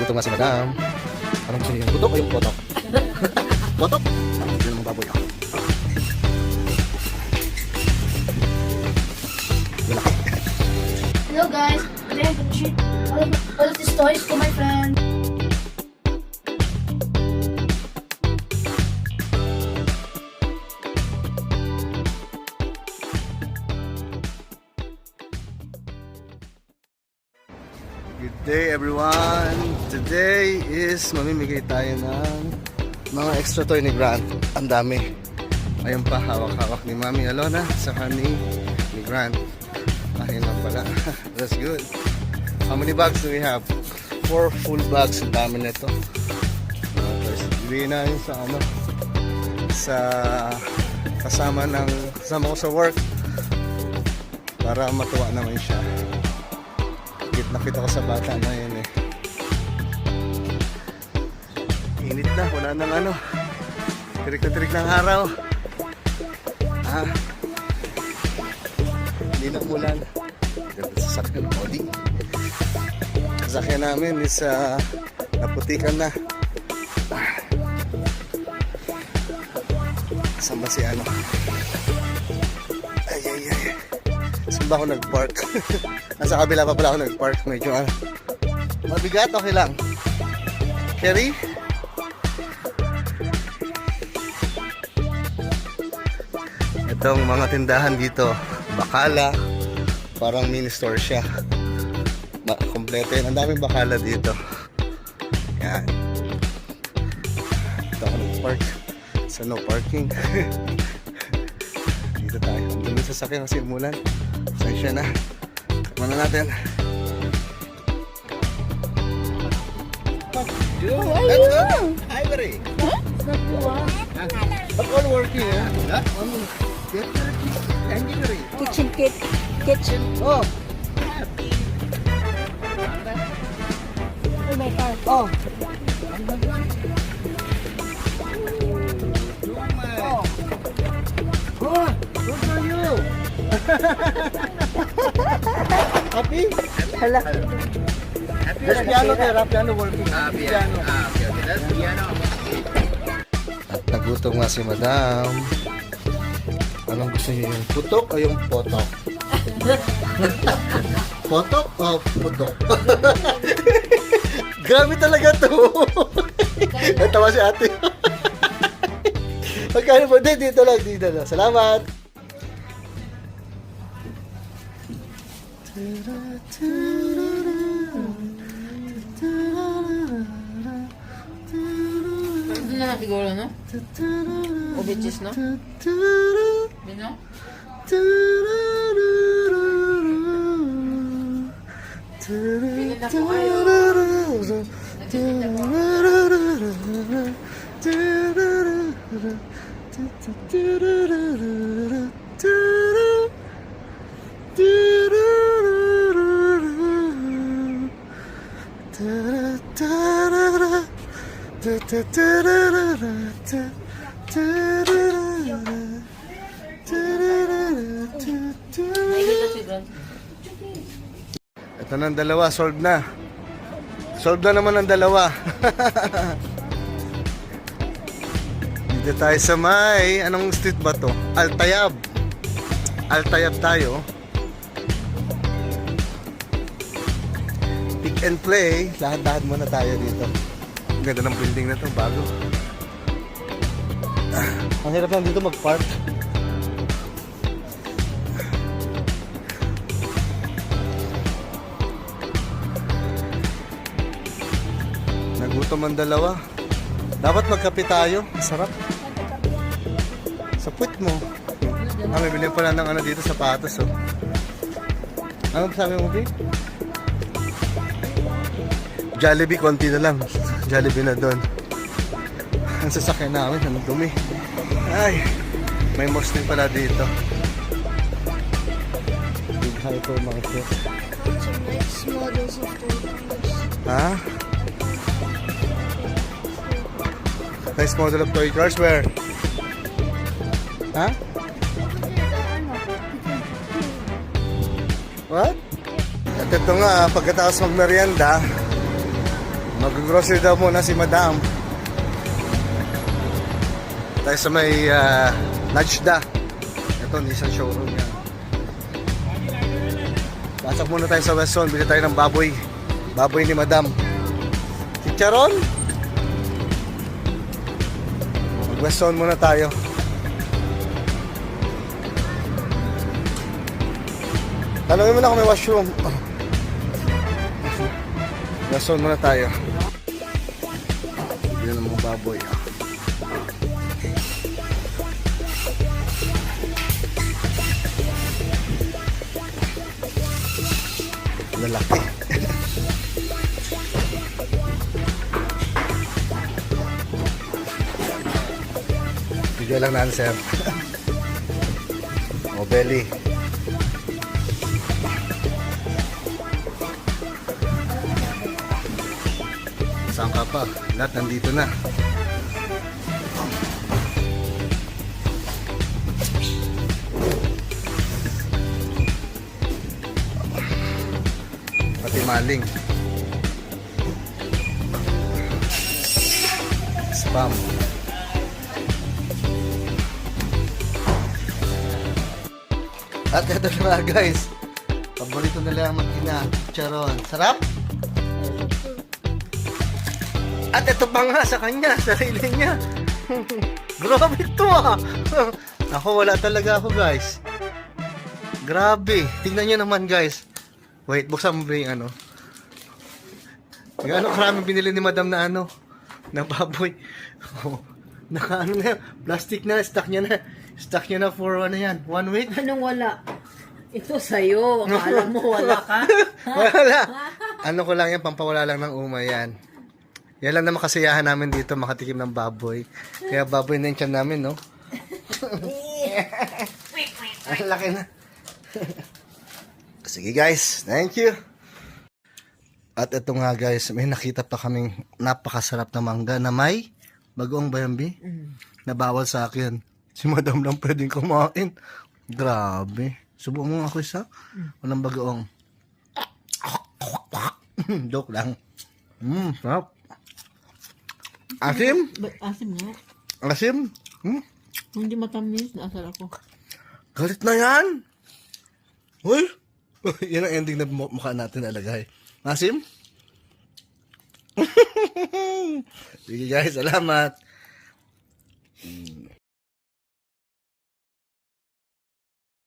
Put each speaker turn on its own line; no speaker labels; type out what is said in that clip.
nagutom nga si madam. Anong gusto niyo? Yung putok o yung potok? Potok? Hindi naman baboy ako.
Hello guys, today I'm gonna treat all of these toys to my friend.
Good day everyone! Today is mamimigay tayo ng mga extra toy ni Grant. Ang dami. Ayun pa, hawak-hawak ni Mami Alona saka ni Grant. Ayun lang pala. That's good. How many bags do we have? 4 full bags. Ang dami nito. First, ibigay namin sa sa kasama ko sa work para matuwa naman siya. Nakita ko sa bata na yun eh. Init na, wala nang tirik na tirik ng araw. Hindi na ulan. Ganda sa sakyan, Audi. Sasakyan namin is naputikan na. Saan ba si Ay. Saan ba ako nag-park? Nasa kabila pa pala ako nag-park. Medyo mabigat, okay lang. Carry? Itong mga tindahan dito, bakala. Parang mini store siya. Kompleto yun. Ang daming bakala dito. Yan. Dito ako nag-park sa no parking. Dito tayo. Ang dumi sa sakyan kasi umulan. Sensya na. Mana natin. Let's go. Ivory. But all working, yeah?
Kitchen kit. Kitchen.
Oh.
Oh my God.
Oh. Oh, good for you. Happy?
Hala.
There's piano there, piano working. Piano.
Okay. That's piano.
At nagutom nga si madam. Anong gusto niyo, yung putok o yung potok? Potok o putok? Grabe talaga to. Natawa si ate. Magkano po? Dito lang. Salamat.
Ito na siguro, no? O bitches, no? Di no? Pili na po kayo. Nakikita si Grant.
Ito na ang dalawa, solved na. Solved na naman ang dalawa. Dito tayo sa may, anong street ba to? Altayab. Altayab tayo. Pick and play. Lahat-lahat muna tayo dito. Ang ganda ng building na to, bago. Ang hirap lang dito mag-park. Nagutom ang dalawa. Dapat magkape tayo. Sarap. Sa puwit mo. May bilhin pala ng dito, sapatos. Oh. Ano sabi mo, Vic? Jollibee, konti na lang. Jollibee na doon. Ang sasakyan namin, ang dumi. Ay, may mosque din pala dito. Big hypermarket.
Some nice models of toys.
Ha? Nice model of toy cars, where? Ha? What? At ito nga, pagkatapos magmerienda, Mag-grocery daw muna si Madam. Tayo sa may Najda. Ito, Nissan showroom yan. Pasok muna tayo sa West Zone. Bili tayo ng baboy. Baboy ni Madam. Chicharon? Mag-West Zone muna tayo. Tanongin mo na kung may washroom. West Zone muna tayo. Bili ng mga baboy. Lalaki. Bigyan lang natin, sir. O, belly. Saan ka pa? Lahat nandito na. Pati maling. Spam. At ito na guys. Paborito nila ang mag-ina. Charon. Sarap? At ito pa nga sa kanya. Sarili niya. Grabe ito ah. Ako wala talaga ako guys. Grabe. Tingnan nyo naman guys. Wait, buksan mo ba yung ano? Yung ano karami binili ni Madam na ano? Na baboy. Oh, naka ano na yan? Plastic na. Stock niya na. Stock niya na for ano yan? 1 week?
Anong wala? Ito sa'yo. Akala mo wala ka?
Wala. Ano ko lang yan, pampawala lang ng umay yan. Yan lang naman kasiyahan namin dito, makatikim ng baboy. Kaya baboy na yung tiyan namin, no? Ang laki na. Sige guys, thank you. At ito nga guys, may nakita pa kaming napakasarap na mangga na may bagoong bayambi na bawal sa akin. Si Madam lang pwedeng kumain. Grabe. Subukan mo ako isa. Walang bagoong. Joke lang. Sarap. Asim?
Asim nga.
Asim?
Hindi matamis. Nasal ako.
Galit na yan. Uy. Yan ang ending na mukha natin nalagay. Asim? Sige guys, salamat.